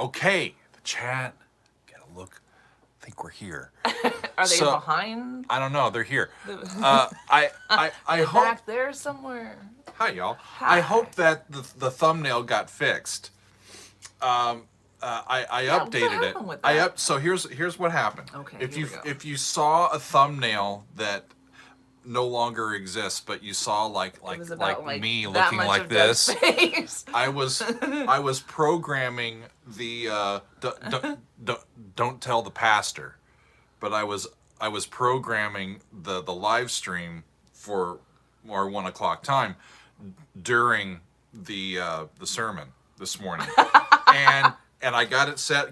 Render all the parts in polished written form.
Okay, the chat. Gotta look. I think we're here. Are they behind? I don't know. They're here. I hope Back there somewhere. Hi, y'all. Hi. I hope that the thumbnail got fixed. I updated it. With that? So here's what happened. Okay. If you saw a thumbnail that no longer exists, but you saw like me looking like this, I was programming the don't tell the pastor, but I was programming the live stream for our 1 o'clock time during the sermon this morning, and I got it set,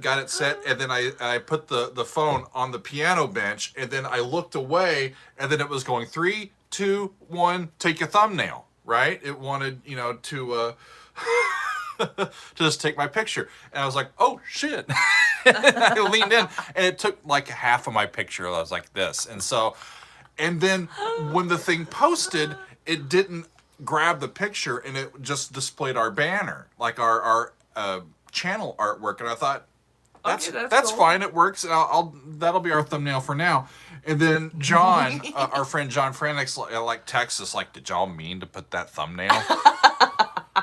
and then I put the phone on the piano bench, and then I looked away, and then it was going 3, 2, 1, take your thumbnail, right? It wanted to to just take my picture, and I was like, oh shit. I leaned in, and it took like half of my picture. I was like this, and then when the thing posted, it didn't grab the picture, and it just displayed our banner, like our channel artwork. And I thought, that's cool. Fine, it works. That'll be our thumbnail for now. And then John, our friend John Franix, like texts us like, did y'all mean to put that thumbnail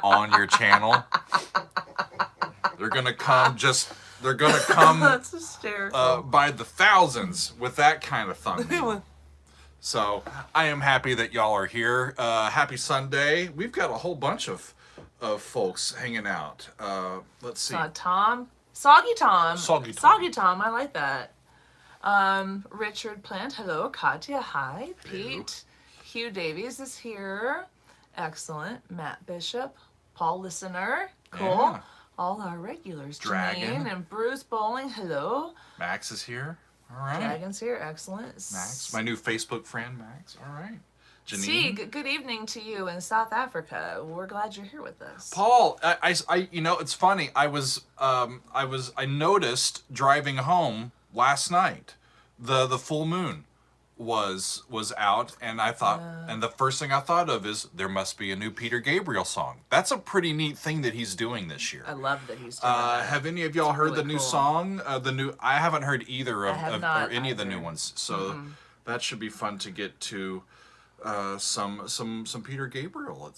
on your channel? They're gonna come That's hysterical. by the thousands with that kind of thumbnail. So I am happy that y'all are here. Happy Sunday. We've got a whole bunch of folks hanging out. Let's see. Tom. Soggy Tom. Soggy Tom. Soggy Tom. I like that. Richard Plant. Hello. Katya. Hi. Pete. Hugh Davies is here. Excellent. Matt Bishop. Paul Listener. Cool. Yeah. All our regulars. Dragon. Janine and Bruce Bowling. Hello. Max is here. All right. Dragon's here. Excellent. Max. My new Facebook friend, Max. All right. Janine. See, good evening to you in South Africa. We're glad you're here with us. Paul, I it's funny. I noticed driving home last night, the full moon was out, and I thought, and the first thing I thought of is there must be a new Peter Gabriel song. That's a pretty neat thing that he's doing this year. I love that he's doing that. Have any of y'all heard the new song? I haven't heard either of any of the new ones, so that should be fun to get to. Some Peter Gabriel.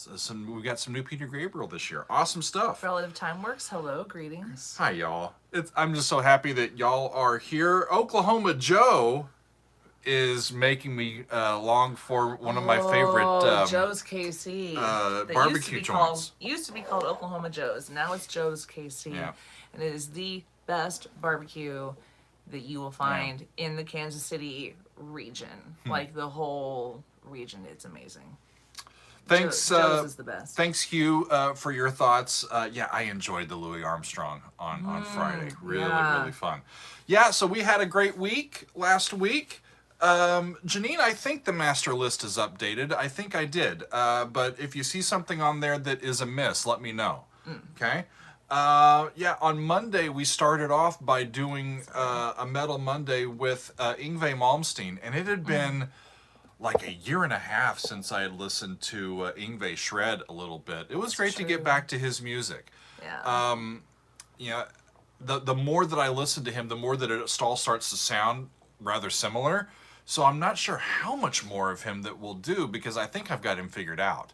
We got some new Peter Gabriel this year. Awesome stuff. Relative Time Works. Hello, greetings. Hi y'all. I'm just so happy that y'all are here. Oklahoma Joe is making me long for one of my favorite Joe's KC barbecue joints. Used to be called Oklahoma Joe's. Now it's Joe's KC, and it is the best barbecue that you will find in the Kansas City region. Like the whole region. It's amazing. Thanks, Joe's is the best. Thanks, Hugh, for your thoughts. I enjoyed the Louis Armstrong on Friday. Really fun. Yeah, so we had a great week last week. Janine, I think the master list is updated. I think I did. But if you see something on there that is amiss, let me know. Okay? On Monday, we started off by doing a Metal Monday with Yngwie Malmsteen, and it had been like a year and a half since I had listened to Yngwie shred a little bit. It was great to get back to his music. Yeah. The more that I listen to him, the more that it all starts to sound rather similar. So I'm not sure how much more of him that we'll do, because I think I've got him figured out.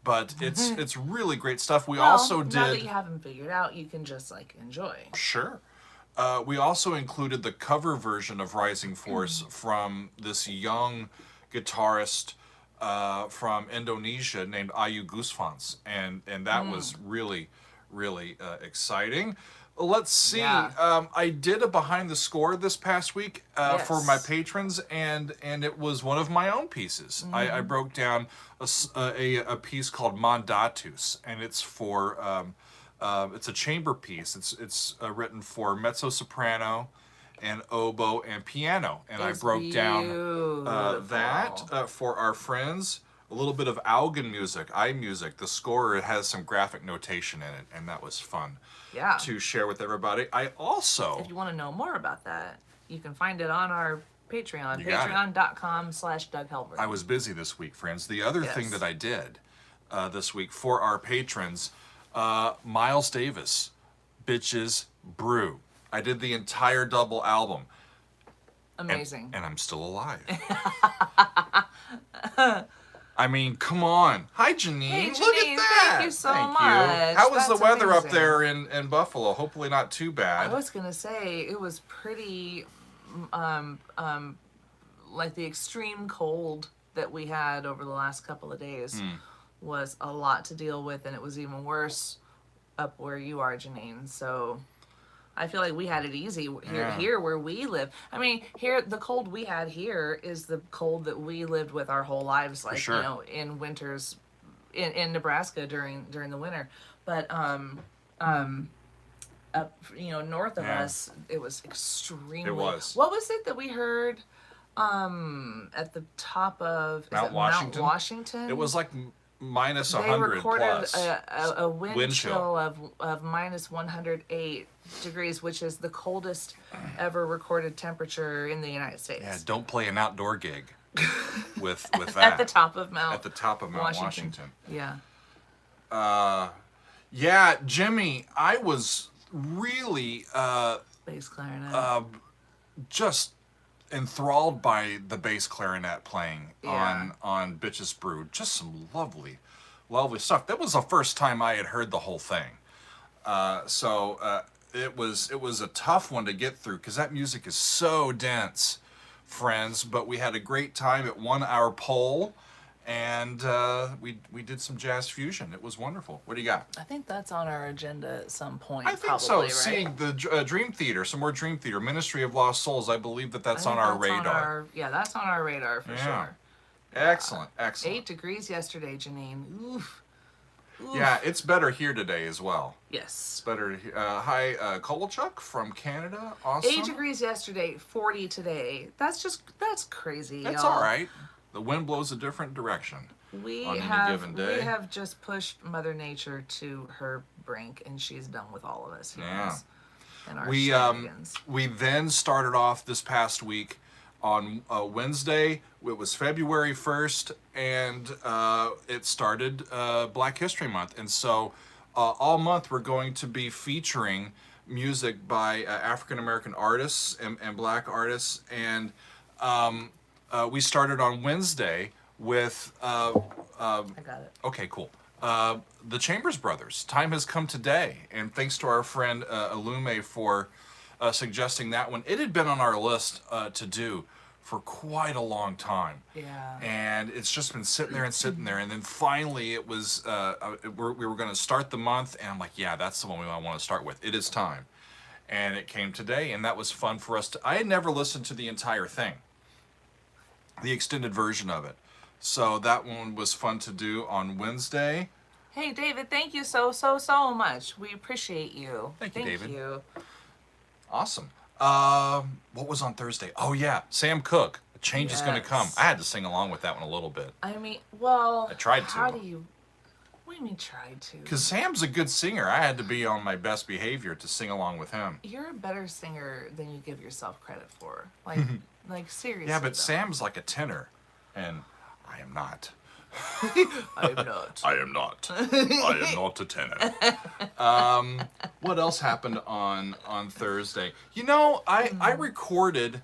But it's really great stuff. We also did. Now that you have him figured out, you can just enjoy. Sure. We also included the cover version of Rising Force from this young guitarist from Indonesia named Ayu Gusfans, and that was really exciting. Let's see. I did a behind the score this past week for my patrons, and it was one of my own pieces. I broke down a piece called Mandatus, and it's for it's a chamber piece. It's written for mezzo soprano and oboe and piano, and I broke down that for our friends. A little bit of Augen music, eye music. The score has some graphic notation in it, and that was fun to share with everybody. I also, if you want to know more about that, you can find it on our Patreon, patreon.com/Doug Helvering. I was busy this week, friends. The other thing that I did this week for our patrons, Miles Davis, Bitches Brew. I did the entire double album. Amazing. And I'm still alive. I mean, come on. Hi, Janine. Hey, Look Janine, at that. thank you so much. How was the That's weather up amazing. there in Buffalo? Hopefully not too bad. I was going to say it was pretty, like the extreme cold that we had over the last couple of days was a lot to deal with, and it was even worse up where you are, Janine. So I feel like we had it easy here where we live. I mean, here, the cold we had here is the cold that we lived with our whole lives, like, sure. you know, in winters in Nebraska during the winter. But up, you know, north of us, it was extremely. It was. What was it that we heard at the top of Mount Washington? Mount Washington? It was like minus They 100 recorded plus. a wind chill of minus 108 degrees, which is the coldest ever recorded temperature in the United States. Yeah, don't play an outdoor gig with that. At the top of Mount Washington. Yeah. Yeah, Jimmy, I was really Bass clarinet. just enthralled by the bass clarinet playing on Bitches Brew. Just some lovely stuff. That was the first time I had heard the whole thing. So it was a tough one to get through because that music is so dense, friends. But we had a great time at 1 hour poll, and we did some jazz fusion. It was wonderful. What do you got? I think that's on our agenda at some point. I think probably, so. right? Seeing the Dream Theater, some more Dream Theater, Ministry of Lost Souls. I believe that's on our radar. That's on our radar for sure. Excellent. 8 degrees yesterday, Janine. Oof. Yeah, it's better here today as well. Yes. It's better. Hi, Kovalchuk from Canada. Awesome. 8 degrees yesterday, 40 today. That's crazy. That's y'all. all right. The wind blows a different direction. We on have any given day. We have just pushed Mother Nature to her brink, and she's done with all of us humans. And our shenanigans. We then started off this past week on Wednesday. It was February 1st, and it started Black History Month. And so all month we're going to be featuring music by African American artists and Black artists. And we started on Wednesday with... I got it. Okay, cool. The Chambers Brothers, Time Has Come Today. And thanks to our friend Alume for suggesting that one. It had been on our list to do for quite a long time. Yeah. And it's just been sitting there. And then finally it was, we were going to start the month. And I'm like, yeah, that's the one we want to start with. It is time. And it came today. And that was fun for us to... I had never listened to the entire thing. The extended version of it. So that one was fun to do on Wednesday. Hey, David, thank you so much. We appreciate you. Thank you, David. You. Awesome. What was on Thursday? Oh, yeah. Sam Cooke. A Change is Going to Come. I had to sing along with that one a little bit. I mean, well... I tried to. How do you... What do you mean tried to? Because Sam's a good singer. I had to be on my best behavior to sing along with him. You're a better singer than you give yourself credit for. Like seriously. Yeah, but though. Sam's like a tenor. And I am not. I am not. I am not. I am not a tenor. What else happened on Thursday? You know, I recorded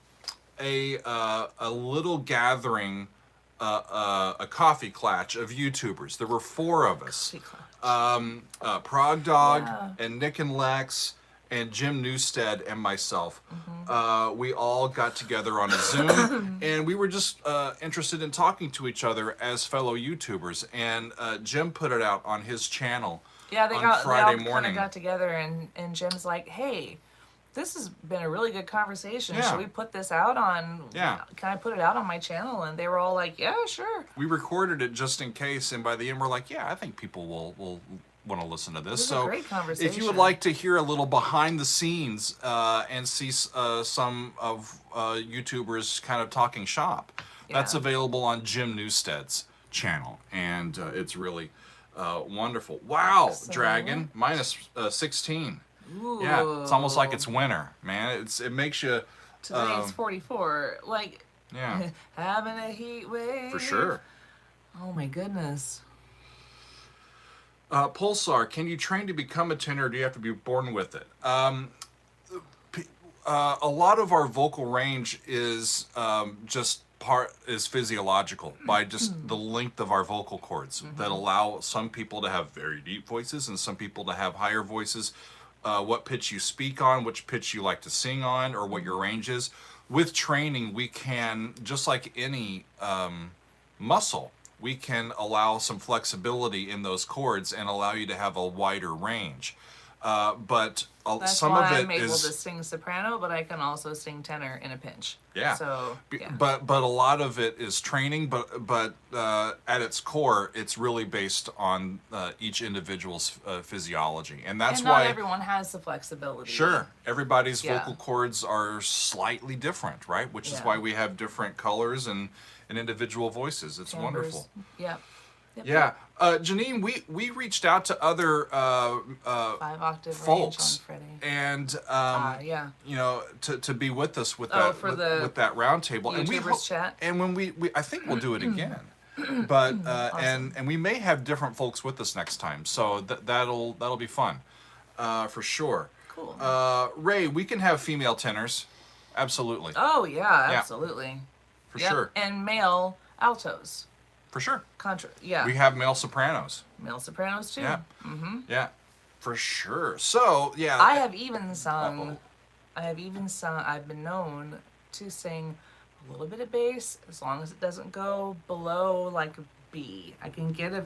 a little gathering, a coffee clatch of YouTubers. There were 4 of us. Prog Dog and Nick and Lex and Jim Newstead and myself. We all got together on a Zoom, and we were just interested in talking to each other as fellow YouTubers. And Jim put it out on his channel on Friday morning. Kind of got together, and Jim's like, "Hey, this has been a really good conversation. Should we put this out on? Can I put it out on my channel?" And they were all like, "Yeah, sure." We recorded it just in case, and by the end, we're like, "Yeah, I think people will want to listen to this." It was so a great conversation. If you would like to hear a little behind the scenes and see some of YouTubers kind of talking shop, that's available on Jim Newstead's channel, and it's really wonderful. Wow, excellent. Dragon, minus 16. Ooh. Yeah, it's almost like it's winter, man. It makes you... Today it's 44. Like, having a heat wave. For sure. Oh my goodness. Pulsar, can you train to become a tenor, or do you have to be born with it? a lot of our vocal range is just is physiological by just the length of our vocal cords that allow some people to have very deep voices and some people to have higher voices. What pitch you speak on, which pitch you like to sing on, or what your range is. With training, we can, just like any muscle, we can allow some flexibility in those chords and allow you to have a wider range. But That's some why of it I'm able is to sing soprano, but I can also sing tenor in a pinch. yeah. So yeah. But a lot of it is training. But at its core, it's really based on each individual's physiology, and that's and not why everyone has the flexibility. sure everybody's Yeah. vocal cords are slightly different, right? Which is Yeah. why we have different colors and individual voices. It's Timbres. wonderful. Yep. Yep. Yeah, Janine, we reached out to other 5-octave folks, range on Freddie. and Yeah. you know, to be with us with Oh, that for the with that round table, and YouTubers chat? and when we I think we'll do it again, but and we may have different folks with us next time, so that'll be fun, for sure. Cool. Ray, we can have female tenors, absolutely, Oh yeah, absolutely. for Yep. sure, And male altos. for sure. Yeah. We have male sopranos. Male sopranos too. Yeah. Yeah, for sure. So yeah, I have even sung. I've been known to sing a little bit of bass as long as it doesn't go below like a B. I can get a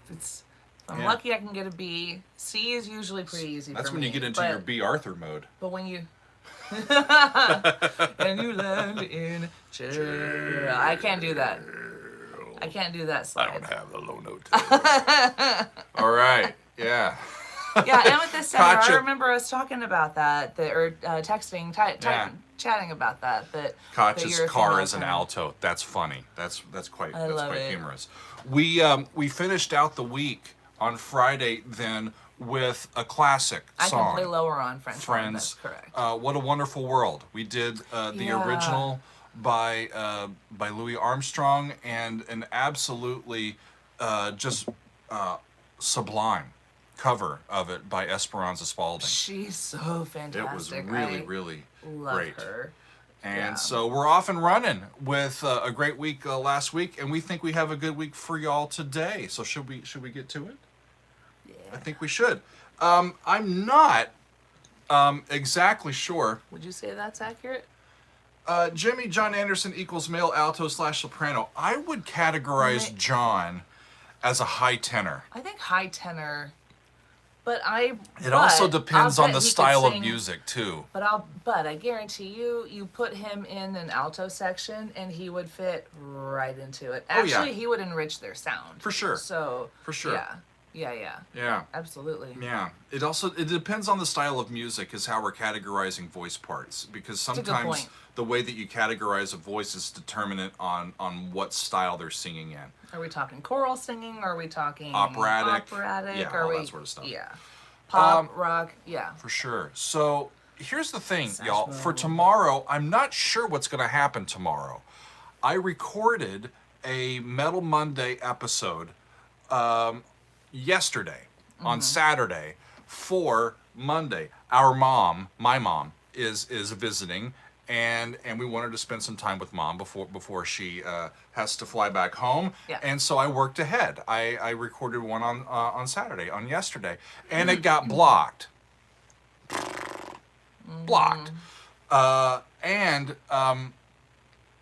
if I'm Yeah. lucky, I can get a B. C is usually pretty easy. That's for when me, you get into but, your B. Arthur mode. But when you and you land in jail, I can't do that. I can't do that slide. I don't have the low note. All right. Yeah. Yeah, and with this center, Gotcha. I remember us talking about that, or texting, chatting about that. That Koch's you're a car female is an tenor. alto. That's funny. That's quite love it. humorous. We finished out the week on Friday then with a classic I song. can play lower on French horn, Friends. that's correct. What a Wonderful World. We did the Yeah. original by Louis Armstrong, and an absolutely just sublime cover of it by Esperanza Spalding. She's so It fantastic. was really love great. her. And Yeah. so we're off and running with a great week last week, and we think we have a good week for y'all today. So should we get to it? Yeah. I think we should. I'm not exactly sure. Would you say that's accurate? Jimmy John Anderson equals male alto / soprano. I would categorize John as a high tenor. I think high tenor, but It also depends I'll on bet the he could style of sing- music too. But I guarantee you put him in an alto section and he would fit right into it. Oh, yeah. Actually, he would enrich their sound. For sure. So For sure. Yeah. Yeah. Absolutely. Yeah. It depends on the style of music is how we're categorizing voice parts, because a good sometimes point. the way that you categorize a voice is determinant on what style they're singing in. Are we talking choral singing? Are we talking Operatic. Operatic? Yeah, Are all we, that sort of stuff. Yeah. Pop, rock, yeah. For sure. So here's the thing, Sash y'all. For mode. tomorrow, I'm not sure what's going to happen tomorrow. I recorded a Metal Monday episode yesterday on Saturday for Monday. My mom, is visiting, and we wanted to spend some time with Mom before she has to fly back home. Yeah. And so I worked ahead. I recorded one on Saturday, on yesterday, and it got blocked. Blocked.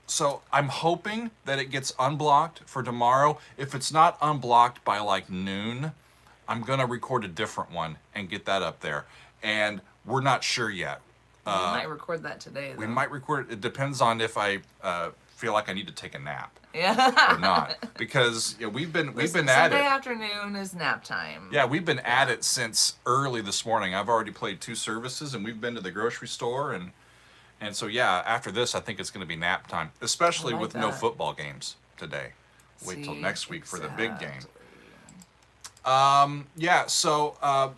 So I'm hoping that it gets unblocked for tomorrow. If it's not unblocked by like noon, I'm gonna record a different one and get that up there. And we're not sure yet. We might record that today, though. We might record it. It depends on if I feel like I need to take a nap Yeah. or not, because we've been at Sunday it. afternoon is nap time. Yeah, we've been at it since early this morning. I've already played 2 services, and we've been to the grocery store, and so yeah, after this, I think it's going to be nap time, especially I like with no that. football games today. Wait till See, next week for the big game. exactly. Yeah, so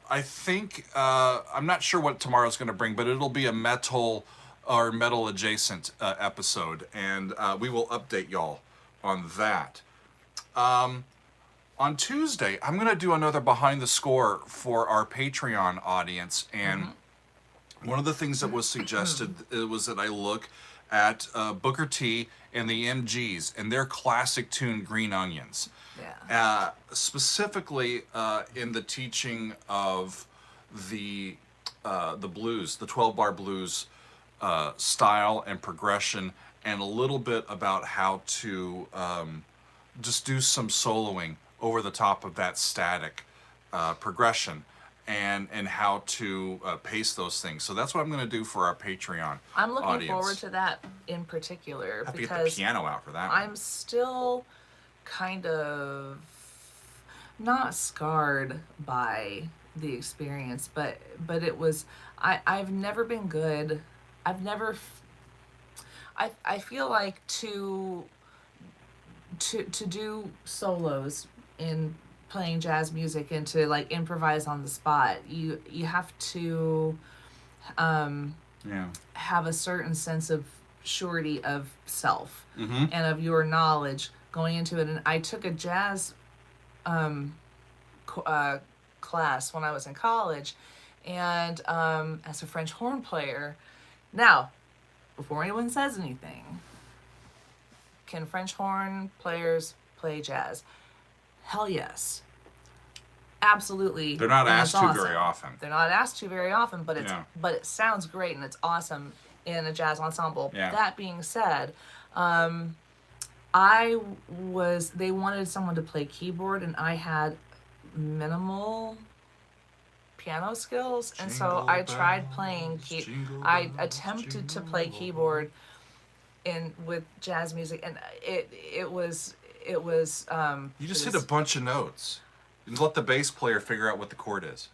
I think I'm not sure what tomorrow's going to bring, but it'll be a metal or metal adjacent episode, and we will update y'all on that. On Tuesday, I'm going to do another behind the score for our Patreon audience, and one of the things that was suggested was that I look at Booker T and the MGs and their classic tune Green Onions. Yeah. Specifically in the teaching of the blues, the 12-bar blues style and progression, and a little bit about how to just do some soloing over the top of that static progression, and how to pace those things. So that's what I'm going to do for our Patreon I'm looking audience. forward to that in particular. Have to because get the piano out for that one. I'm still kind of not scarred by the experience, but it was, I've never been good. I've never, I feel like to do solos in playing jazz music and to like improvise on the spot, you have to have a certain sense of surety of self and of your knowledge going into it. And I took a jazz class when I was in college, and as a French horn player. Now, before anyone says anything, can French horn players play jazz? Hell yes. Absolutely. They're not asked to awesome. very often. They're not asked to very often, but but it sounds great and it's awesome in a jazz ensemble. Yeah. That being said, they wanted someone to play keyboard, and I had minimal piano skills, and so I tried playing I attempted to play keyboard with jazz music, and it was you just hit a bunch of notes. You let the bass player figure out what the chord is.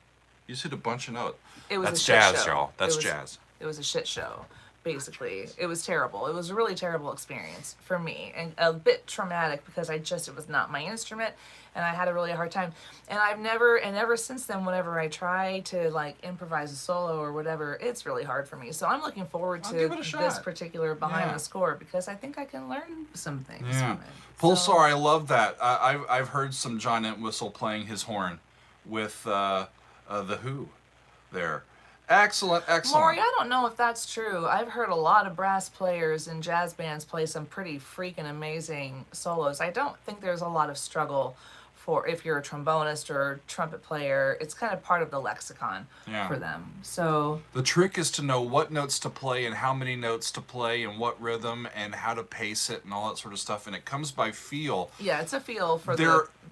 You just hit a bunch of notes. That's jazz, y'all. That's jazz. It was a shit show, basically. It was terrible. It was a really terrible experience for me, and a bit traumatic because it was not my instrument, and I had a really hard time. And ever since then, whenever I try to like improvise a solo or whatever, it's really hard for me. So I'm looking forward to this particular behind the score, because I think I can learn some things from it. Pulsar, I love that. I've heard some John Entwistle playing his horn with the Who there. Excellent. Maury, I don't know if that's true. I've heard a lot of brass players in jazz bands play some pretty freaking amazing solos. I don't think there's a lot of struggle for if you're a trombonist or a trumpet player. It's kind of part of the lexicon for them. So the trick is to know what notes to play and how many notes to play and what rhythm and how to pace it and all that sort of stuff. And it comes by feel. Yeah, it's a feel for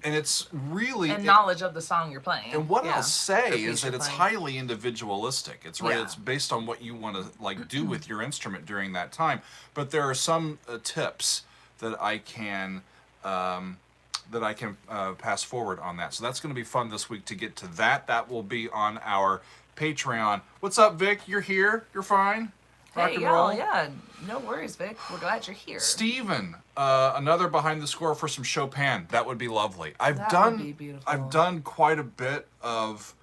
and it's really knowledge of the song you're playing. And what I'll say is that it's highly individualistic. It's It's based on what you want to like do with your instrument during that time. But there are some tips that I can pass forward on that. So that's going to be fun this week to get to that. That will be on our Patreon. What's up, Vic? You're here? You're fine? Rock and roll? Yeah. No worries, Vic. We're glad you're here. Steven, another behind the score for some Chopin. That would be lovely. That would be beautiful. I've done quite a bit of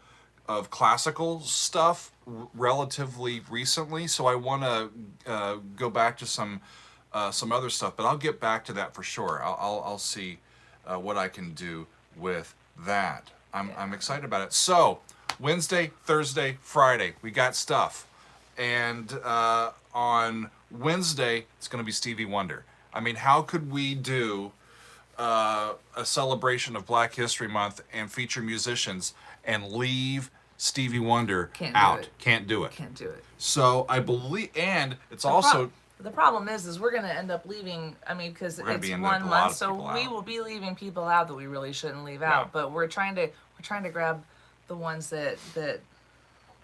classical stuff relatively recently, so I want to go back to some other stuff, but I'll get back to that for sure. I'll see what I can do with that. I'm excited about it. So Wednesday, Thursday, Friday, we got stuff. And on Wednesday, it's going to be Stevie Wonder. I mean, how could we do a celebration of Black History Month and feature musicians and leave Stevie Wonder out? Can't do it. So I believe, and it's the problem is we're going to end up leaving, I mean, because it's 1 month, so we will be leaving people out that we really shouldn't leave out, but we're trying to grab the ones that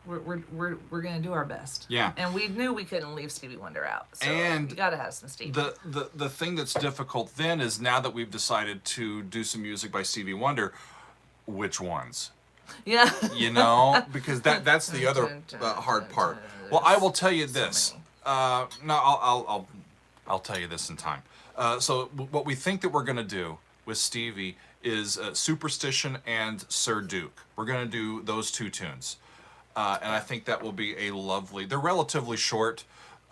we're going to do our best. Yeah. And we knew we couldn't leave Stevie Wonder out, so and you got to have some Stevie. The thing that's difficult then is now that we've decided to do some music by Stevie Wonder, which ones? Yeah. You know, because that's the other hard part. Well, I will tell you this. No, I'll tell you this in time. So what we think that we're going to do with Stevie is Superstition and Sir Duke. We're going to do those two tunes. And I think that will be a lovely, they're relatively short,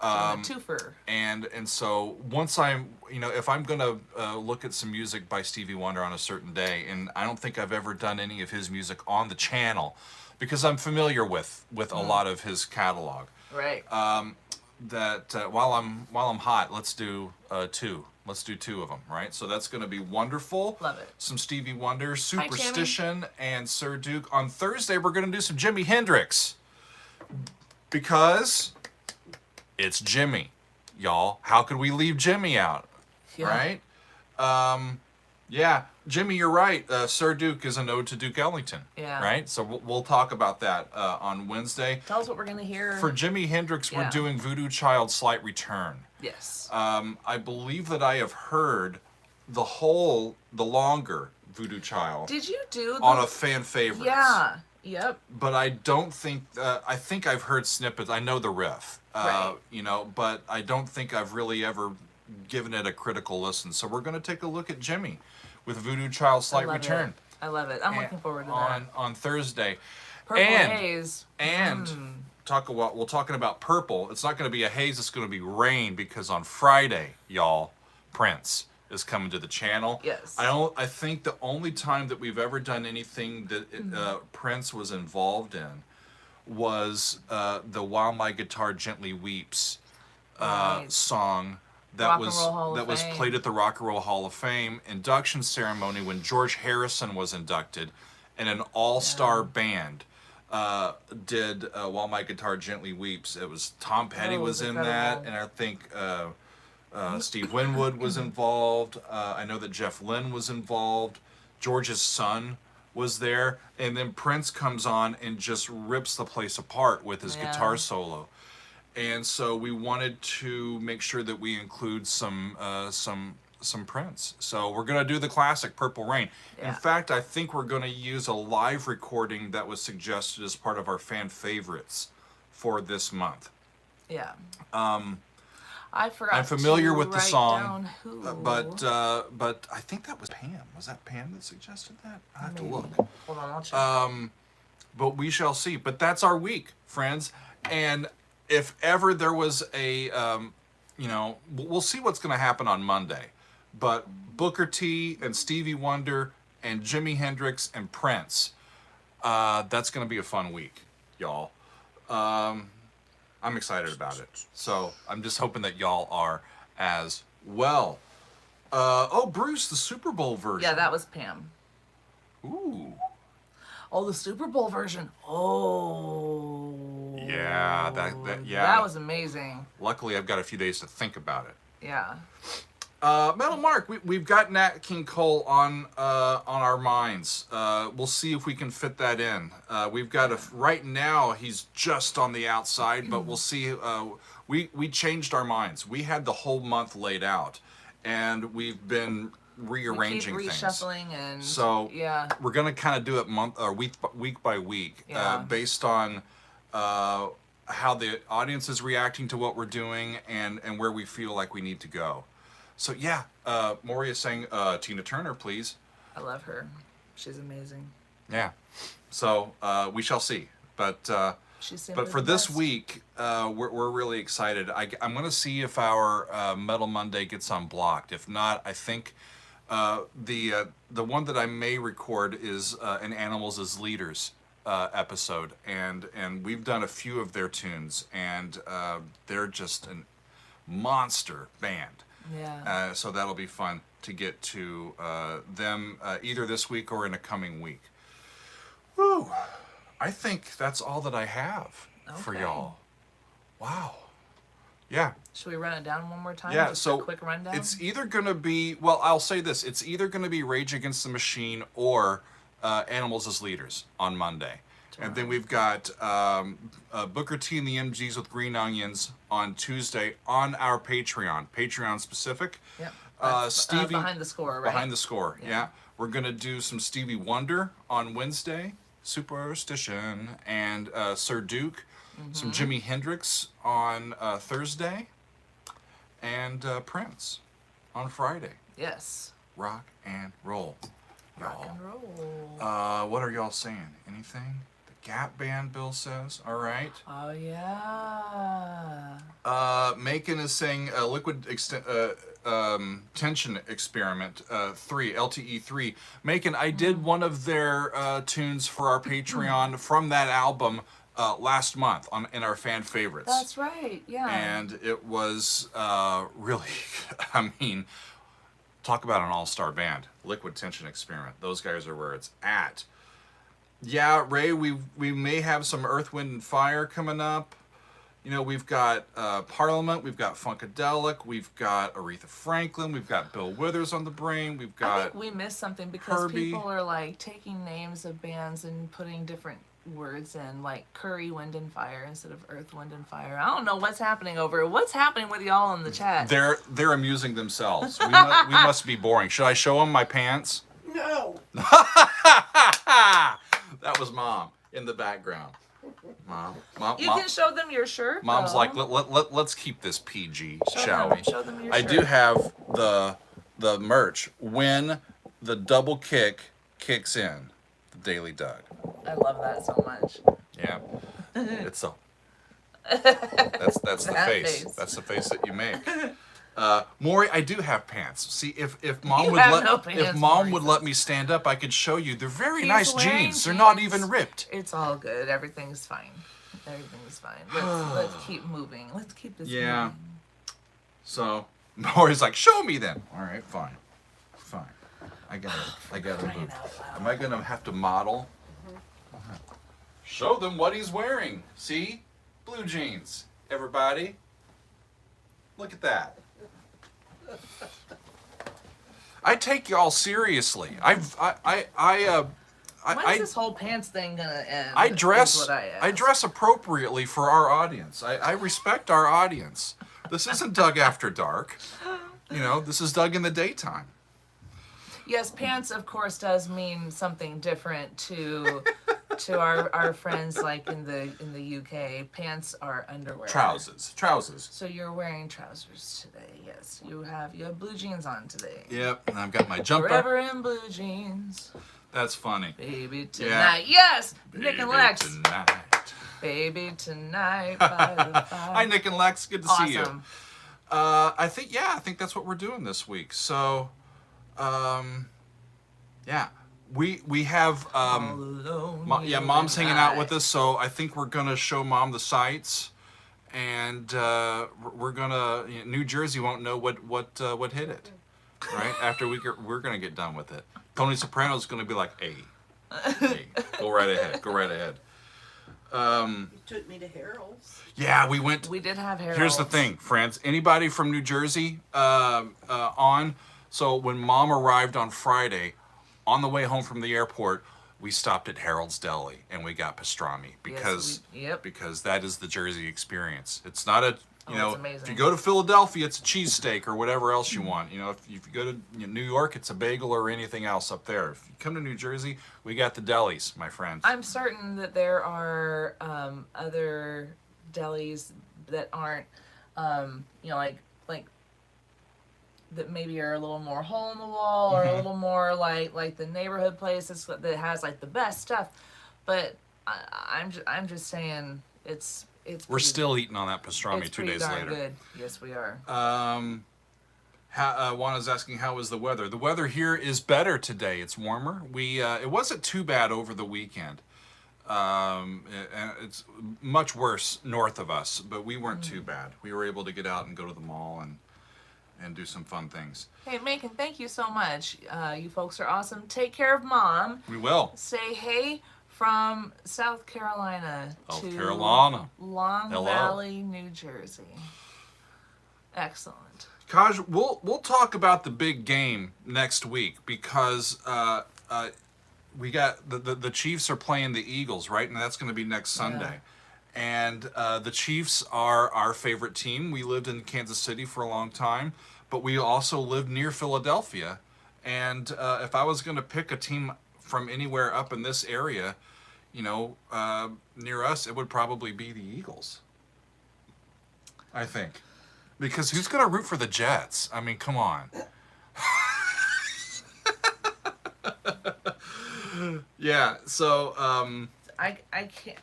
Twofer. And so once I'm, if I'm gonna look at some music by Stevie Wonder on a certain day, and I don't think I've ever done any of his music on the channel, because I'm familiar with a lot of his catalog. Right. That while I'm hot, let's do two. Let's do two of them, right? So that's going to be wonderful. Love it. Some Stevie Wonder, Superstition, and Sir Duke. On Thursday, we're going to do some Jimi Hendrix. Because it's Jimmy, y'all. How could we leave Jimmy out, right? Yeah, Jimmy, you're right. Sir Duke is an ode to Duke Ellington, right? So we'll talk about that on Wednesday. Tell us what we're going to hear. For Jimi Hendrix, we're doing Voodoo Child Slight Return. Yes. I believe that I have heard the longer Voodoo Child. Did you do on a fan favorite? Yeah. Yep. But I don't think, I think I've heard snippets. I know the riff, right. But I don't think I've really ever given it a critical listen. So we're going to take a look at Jimmy with Voodoo Child Slight Return. I love it. I'm looking forward to that. On Thursday. Purple Haze. And we're talking about purple. It's not going to be a haze. It's going to be rain, because on Friday, y'all, Prince is coming to the channel. Yes. I think the only time that we've ever done anything that Prince was involved in was the "While My Guitar Gently Weeps" song that was played at the Rock and Roll Hall of Fame induction ceremony when George Harrison was inducted, and an all-star band did "While My Guitar Gently Weeps." It was Tom Petty was in that, and I think Steve Winwood was involved. I know that Jeff Lynne was involved. George's son was there. And then Prince comes on and just rips the place apart with his guitar solo. And so we wanted to make sure that we include some Prince. So we're going to do the classic Purple Rain. Yeah. In fact, I think we're going to use a live recording that was suggested as part of our fan favorites for this month. Yeah. I forgot. I'm familiar with the song, down who. but I think that was Pam. Was that Pam that suggested that? I have to look. Hold on, I'll check. But we shall see. But that's our week, friends. And if ever there was a, we'll see what's going to happen on Monday. But Booker T and Stevie Wonder and Jimi Hendrix and Prince, that's going to be a fun week, y'all. I'm excited about it. So I'm just hoping that y'all are as well. Bruce, the Super Bowl version. Yeah, that was Pam. Ooh. Oh, the Super Bowl version. Oh. Yeah, that That was amazing. Luckily, I've got a few days to think about it. Yeah. Metal Mark, we've got Nat King Cole on our minds. We'll see if we can fit that in. We've got right now he's just on the outside, but we'll see. We changed our minds. We had the whole month laid out, and we've been rearranging things. Reshuffling and so we're gonna kind of do it week by week, based on how the audience is reacting to what we're doing and where we feel like we need to go. So Maury saying Tina Turner, please. I love her. She's amazing. Yeah. So we shall see. But for this week, we're really excited. I'm going to see if our Metal Monday gets unblocked. If not, I think the one that I may record is an Animals as Leaders episode, and we've done a few of their tunes, and they're just a monster band. Yeah. So that'll be fun to get to them either this week or in a coming week. Woo! I think that's all that I have for y'all. Wow. Yeah. Should we run it down one more time? Yeah, Just so a quick rundown? It's either going to be, well, I'll say this. It's either going to be Rage Against the Machine or Animals as Leaders on Monday. And then we've got Booker T and the MGs with Green Onions on Tuesday on our Patreon specific. Yep. Stevie Behind the Score, right? Behind the Score, yeah. We're gonna do some Stevie Wonder on Wednesday, Superstition, and Sir Duke. Some Jimi Hendrix on Thursday, and Prince on Friday. Yes. Rock and roll. Rock and roll. What are y'all saying? Anything? Gap Band, Bill says. All right. Oh, yeah. Macon is saying liquid tension experiment 3, LTE 3. Macon, I did one of their tunes for our Patreon from that album last month in our fan favorites. That's right, yeah. And it was really, I mean, talk about an all-star band. Liquid Tension Experiment. Those guys are where it's at. Yeah, Ray, we may have some Earth, Wind, and Fire coming up. You know, we've got Parliament, we've got Funkadelic, we've got Aretha Franklin, we've got Bill Withers on the brain, we've got I think we missed something because Herbie. People are like taking names of bands and putting different words in, like Curry, Wind, and Fire instead of Earth, Wind, and Fire. I don't know what's happening what's happening with y'all in the chat. They're amusing themselves. We must be boring. Should I show them my pants? No. That was Mom in the background. Mom, you can show them your shirt. Mom's though. like, let's keep this PG, shall we? Show them your I shirt. do have the merch. When the double kick kicks in, the Daily Doug. I love that so much. Yeah, it's so. That's the That face. face. That's the face that you make. Maury, I do have pants. See, if Mom You would have let no pants, if Mom Maury would says. let me stand up, I could show you. They're very He's nice wearing jeans. They're not jeans. even ripped. It's all good. Everything's fine. Everything's fine. Let's keep moving. Let's keep this Yeah. moving. So Maury's like, show me then. All right, fine. I gotta Crying move. out loud. Am I gonna have to model? Show them what he's wearing. See? Blue jeans. Everybody. Look at that. I take y'all seriously. When's this whole pants thing gonna end? I is dress what I I ask. dress appropriately for our audience. I respect our audience. This isn't Doug After Dark. You know, this is Doug in the daytime. Yes, pants of course does mean something different to our friends like in the UK. Pants are underwear. Trousers. So you're wearing trousers today. Yes, you have blue jeans on today. Yep, and I've got my jumper. Forever in blue jeans. That's funny. Baby tonight. Yes, Nick and Baby Lex. tonight. Baby tonight by the fire. Hi, Nick and Lex. Good to see you. Awesome. I think that's what we're doing this week. So, yeah, we have Mom's hanging out with us. So I think we're gonna show Mom the sights, and we're gonna New Jersey won't know what hit it, right? After we're gonna get done with it. Tony Soprano's gonna be like, hey, go right ahead. You took me to Harold's. Yeah, we went. We did have Harold. Here's the thing, friends. Anybody from New Jersey on? So when Mom arrived on Friday, on the way home from the airport, we stopped at Harold's Deli and we got pastrami because because that is the Jersey experience. It's not a it's amazing. if you go to Philadelphia, it's a cheesesteak or whatever else you want. You know, if you go to New York, it's a bagel or anything else up there. If you come to New Jersey, we got the delis, my friends. I'm certain that there are other delis that aren't, like that maybe are a little more hole in the wall or a little more like the neighborhood places that has like the best stuff. But I'm just saying it's. We're still eating on that pastrami 2 days later. Good. Yes, we are. Juana's asking how is the weather. The weather here is better today. It's warmer. It wasn't too bad over the weekend. And it's much worse north of us, but we weren't too bad. We were able to get out and go to the mall and do some fun things. Hey, Macon, thank you so much. You folks are awesome. Take care of Mom. We will. Say hey from South Carolina to Carolina. Long Hello. Valley, New Jersey. Excellent. Kaj, we'll talk about the big game next week because we got the Chiefs are playing the Eagles, right? And that's going to be next Sunday. And the Chiefs are our favorite team. We lived in Kansas City for a long time, but we also lived near Philadelphia. And if I was going to pick a team from anywhere up in this area, near us, it would probably be the Eagles. I think. Because who's going to root for the Jets? I mean, come on. Yeah, so... I can't.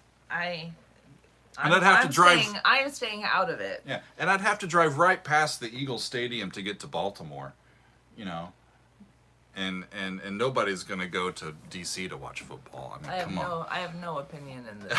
And I'd have to drive. I am staying out of it. Yeah, and I'd have to drive right past the Eagles Stadium to get to Baltimore, you know. And nobody's gonna go to DC to watch football. I mean, come on. I have no opinion in this.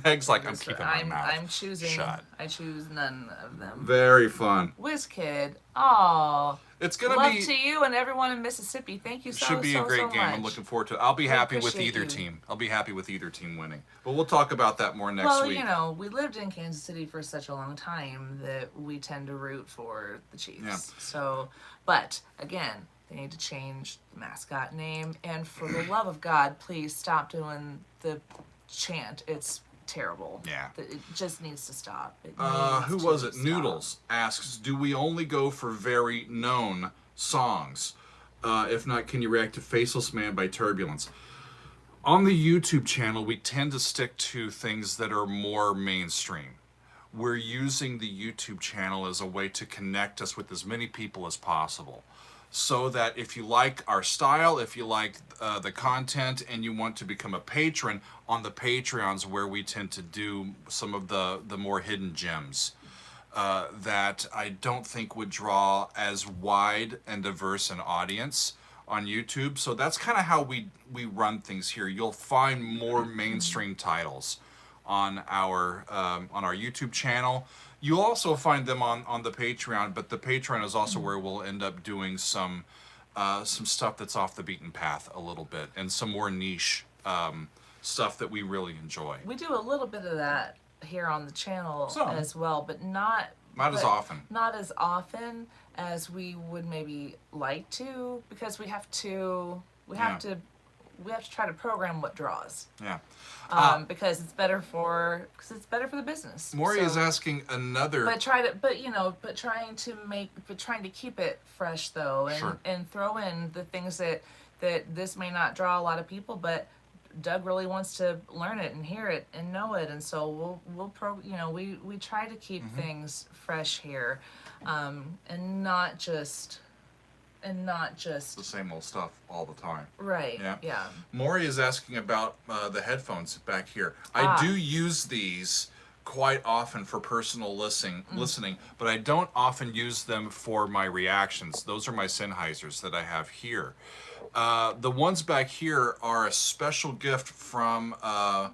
Meg's like, I'm keeping my mouth I'm choosing. shut. I choose none of them. Very fun. WizKid. Oh. It's gonna Love be. to you and everyone in Mississippi. Thank you so much. Should be a great game. Much. I'm looking forward to it. I'll be happy with appreciate either you. team. I'll be happy with either team winning. But we'll talk about that more next week. Well, you know, we lived in Kansas City for such a long time that we tend to root for the Chiefs. Yeah. So, but again, they need to change the mascot name. And for the love of God, please stop doing the chant. It's terrible. Yeah. It just needs to stop. Who was it? Noodles asks, do we only go for very known songs? If not, can you react to Faceless Man by Turbulence? On the YouTube channel, we tend to stick to things that are more mainstream. We're using the YouTube channel as a way to connect us with as many people as possible. So that if you like our style, if you like the content, and you want to become a patron, on the Patreons where we tend to do some of the more hidden gems that I don't think would draw as wide and diverse an audience on YouTube. So that's kind of how we run things here. You'll find more mainstream titles on our YouTube channel. You'll also find them on the Patreon, but the Patreon is also where we'll end up doing some stuff that's off the beaten path a little bit, and some more niche stuff that we really enjoy. We do a little bit of that here on the channel Some. as well, but not as often. Not as often as we would maybe like to, because we have to try to program what draws. Yeah. Because it's better for the business. Maury is asking another. Trying to keep it fresh though, and Sure. and throw in the things that this may not draw a lot of people, but Doug really wants to learn it and hear it and know it, and so we try to keep things fresh here, and not just the same old stuff all the time. right. Yeah. Yeah. Maury is asking about the headphones back here. I do use these quite often for personal listening, but I don't often use them for my reactions. Those are my Sennheisers that I have here. The ones back here are a special gift from a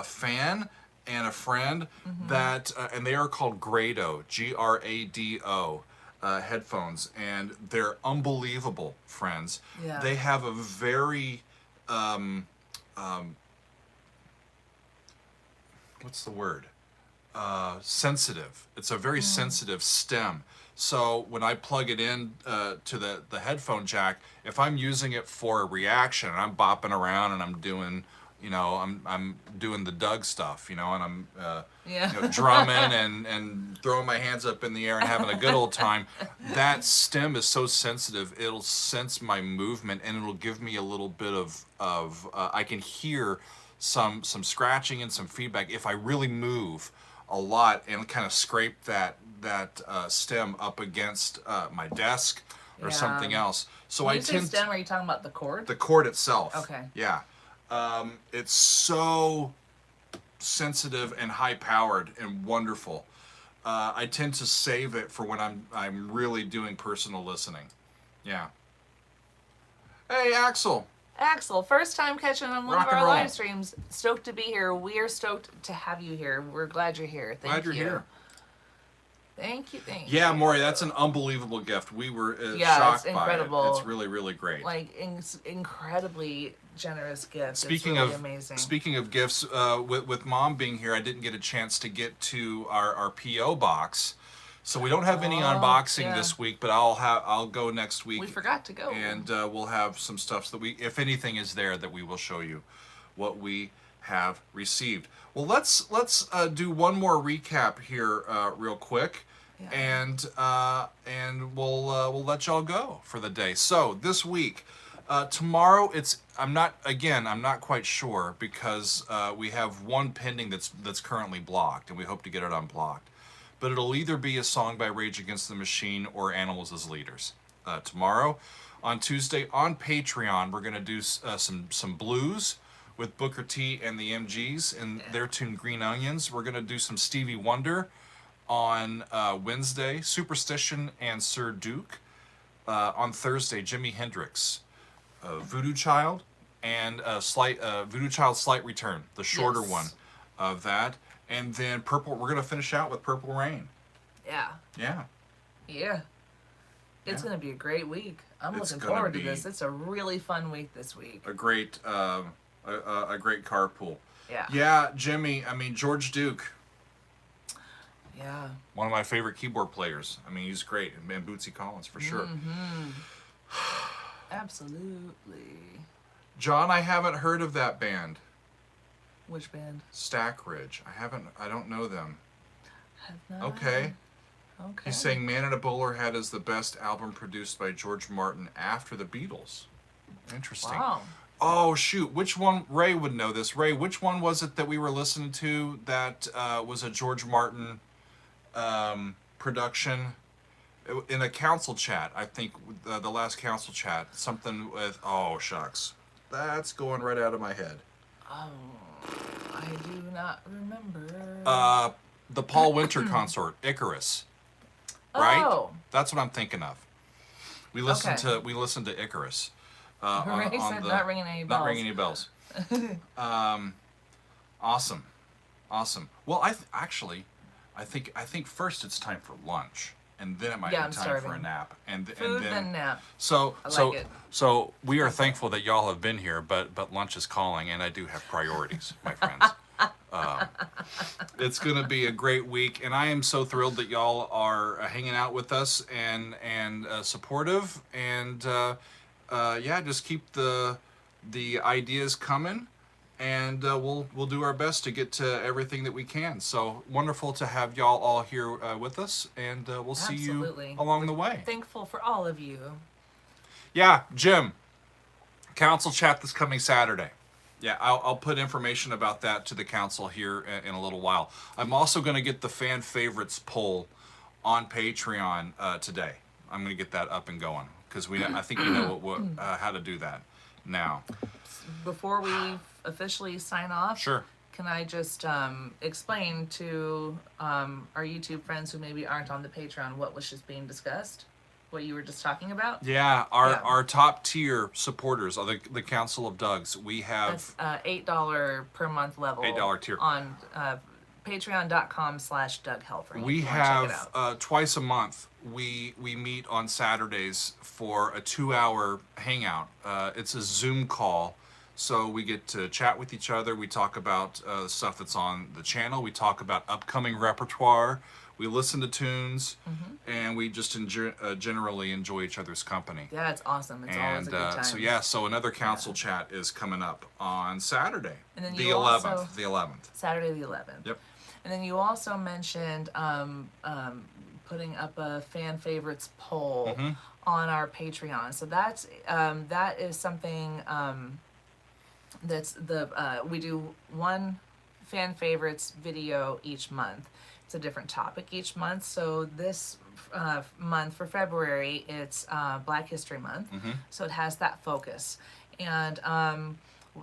fan and a friend that, and they are called Grado, Grado. Headphones, and they're unbelievable, friends. Yeah. They have a very what's the word? Sensitive. It's a very sensitive stem. So when I plug it in to the headphone jack, if I'm using it for a reaction, and I'm bopping around and I'm doing, I'm doing the Doug stuff, and I'm drumming and throwing my hands up in the air and having a good old time. That stem is so sensitive; it'll sense my movement and it'll give me a little bit of I can hear some scratching and some feedback if I really move a lot and kind of scrape that stem up against my desk or something else. So When you say stem, are you talking about the cord? The cord itself. Okay. Yeah. It's so sensitive and high powered and wonderful. I tend to save it for when I'm really doing personal listening. Yeah. Hey, Axel. Axel, first time catching on one Rock of and our roll. live streams. Stoked to be here. We are stoked to have you here. We're glad you're here. Thank Glad you're you. here. Thank you. Yeah, Maury, that's an unbelievable gift. We were Yeah, shocked it's by incredible. it. It's really, really great. Like incredibly generous gift. Speaking it's really of amazing. Speaking of gifts, with Mom being here, I didn't get a chance to get to our PO box, so we don't have any unboxing this week. But I'll go next week. We forgot to go, and we'll have some stuff that we, if anything is there, that we will show you what we have received. Well, let's do one more recap here real quick. Yeah. And we'll let y'all go for the day. So this week, tomorrow I'm not quite sure because we have one pending that's currently blocked, and we hope to get it unblocked. But it'll either be a song by Rage Against the Machine or Animals as Leaders. Tomorrow, on Tuesday on Patreon, we're gonna do some blues. with Booker T and the MGs and their tune Green Onions. We're going to do some Stevie Wonder on Wednesday, Superstition and Sir Duke. On Thursday, Jimi Hendrix, Voodoo Child, and Voodoo Child Slight Return, the shorter one of that. And then Purple, we're going to finish out with Purple Rain. Yeah. Yeah. Yeah. It's going to be a great week. I'm looking forward to this. It's a really fun week this week. A great carpool. Yeah. Yeah, Jimmy, I mean, George Duke. Yeah. One of my favorite keyboard players. I mean, he's great. And Bootsy Collins, for sure. Mm-hmm. Absolutely. John, I haven't heard of that band. Which band? Stack Ridge. I don't know them. Have not. Okay. Okay. He's saying Man in a Bowler Hat is the best album produced by George Martin after the Beatles. Interesting. Wow. Oh, shoot. Which one? Ray would know this. Ray, which one was it that we were listening to that was a George Martin production? In a council chat, I think, the last council chat. Something with, oh, shucks. That's going right out of my head. Oh, I do not remember. The Paul Winter Consort, Icarus. Right? Oh. That's what I'm thinking of. We listened to Icarus. Ray said not ringing any bells. Not ringing any bells. Awesome. Well, I think first it's time for lunch, and then it might be time for a nap, and then nap. So I like it. So we are thankful that y'all have been here, but lunch is calling, and I do have priorities, my friends. It's going to be a great week, and I am so thrilled that y'all are hanging out with us and supportive, and just keep the ideas coming, and we'll do our best to get to everything that we can. So wonderful to have y'all all here with us, and we'll see you along the way. Thankful for all of you. Yeah, Jim, council chat this coming Saturday. Yeah, I'll put information about that to the council here in a little while. I'm also going to get the fan favorites poll on Patreon today. I'm going to get that up and going because I think we know how to do that now. Before we officially sign off, sure. Can I just explain to our YouTube friends who maybe aren't on the Patreon what was just being discussed? What you were just talking about? Yeah, our top tier supporters are the Council of Dougs. We have that's $8 per month level. $8 tier on patreon.com/Doug Helvering. We have twice a month. We meet on Saturdays for a 2-hour hangout. It's a Zoom call, so we get to chat with each other. We talk about stuff that's on the channel. We talk about upcoming repertoire. We listen to tunes, and we just generally enjoy each other's company. Yeah, it's awesome. It's always a good time. So another council chat is coming up on Saturday, and then the 11th. Saturday the 11th. Yep. And then you also mentioned putting up a fan favorites poll on our Patreon. So that is something that's we do one fan favorites video each month. It's a different topic each month. So this month for February, it's Black History Month. So it has that focus. And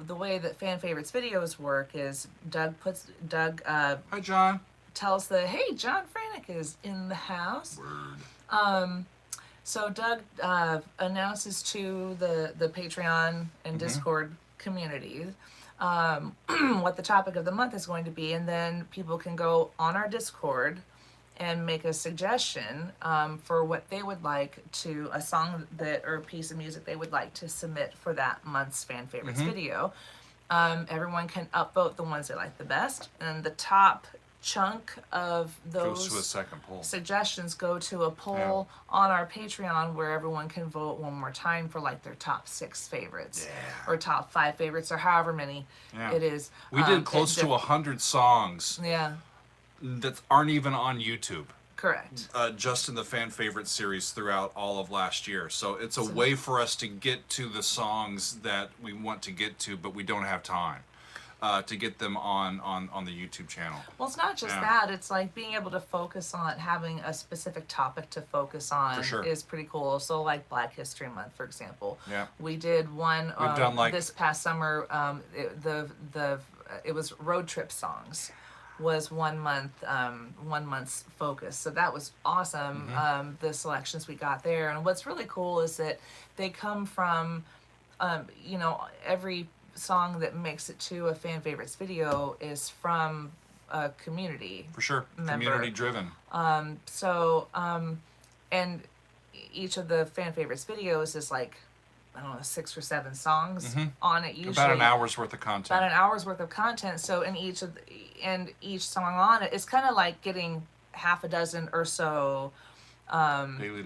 the way that fan favorites videos work is Doug Hi, John. tells hey, John Franek is in the house. Word. So Doug announces to the Patreon and Discord communities what the topic of the month is going to be, and then people can go on our Discord and make a suggestion for what they would like to, a song or a piece of music they would like to submit for that month's fan favorites video. Everyone can upvote the ones they like the best, and the top chunk of those goes to a second poll. Suggestions go to a poll on our Patreon where everyone can vote one more time for like their top 6 favorites or top 5 favorites or however many it is. We did close to 100 songs that aren't even on YouTube. Correct. Just in the fan favorite series throughout all of last year. So it's a way for us to get to the songs that we want to get to, but we don't have time. to get them on the YouTube channel. Well, it's not just that. It's like being able to focus on having a specific topic to focus on For sure. is pretty cool. So like Black History Month, for example. Yeah. We did one We've done like this past summer. It was road trip songs. Was 1 month, 1 month's focus. So that was awesome. The selections we got there, and what's really cool is that they come from, you know, every song that makes it to a fan favorites video is from a community. For sure, member. community driven. And each of the fan favorites videos is like, I don't know, 6 or 7 songs on it usually. About an hour's worth of content. About an hour's worth of content. So in each each song on it, it's kind of like getting half a dozen or so Daily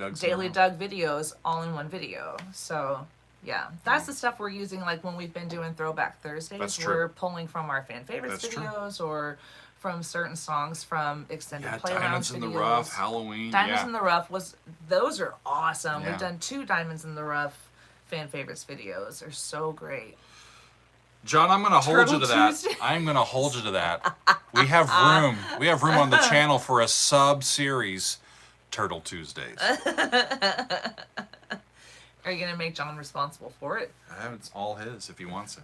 Doug videos all in one video. So yeah, that's the stuff we're using. Like when we've been doing Throwback Thursdays, That's true. we're pulling from our fan favorites That's videos or from certain songs from extended play Diamonds lounge in videos. the Rough, Halloween. Diamonds in the Rough those are awesome. Yeah. We've done 2 Diamonds in the Rough fan favorites videos. They're so great. John, I'm going to hold you to that. Tuesdays. I'm going to hold you to that. We have room. We have room on the channel for a sub-series, Turtle Tuesdays. Are you going to make John responsible for it? It's all his if he wants it.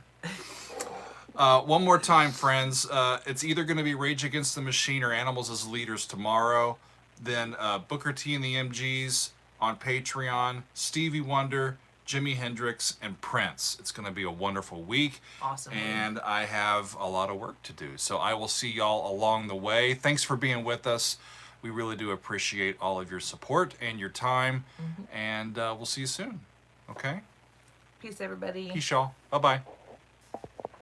One more time, friends. It's either going to be Rage Against the Machine or Animals as Leaders tomorrow. Then Booker T and the MGs on Patreon. Stevie Wonder, Jimi Hendrix, and Prince. It's going to be a wonderful week. Awesome. And I have a lot of work to do. So I will see y'all along the way. Thanks for being with us. We really do appreciate all of your support and your time. And we'll see you soon. Okay? Peace, everybody. Peace, y'all. Bye-bye.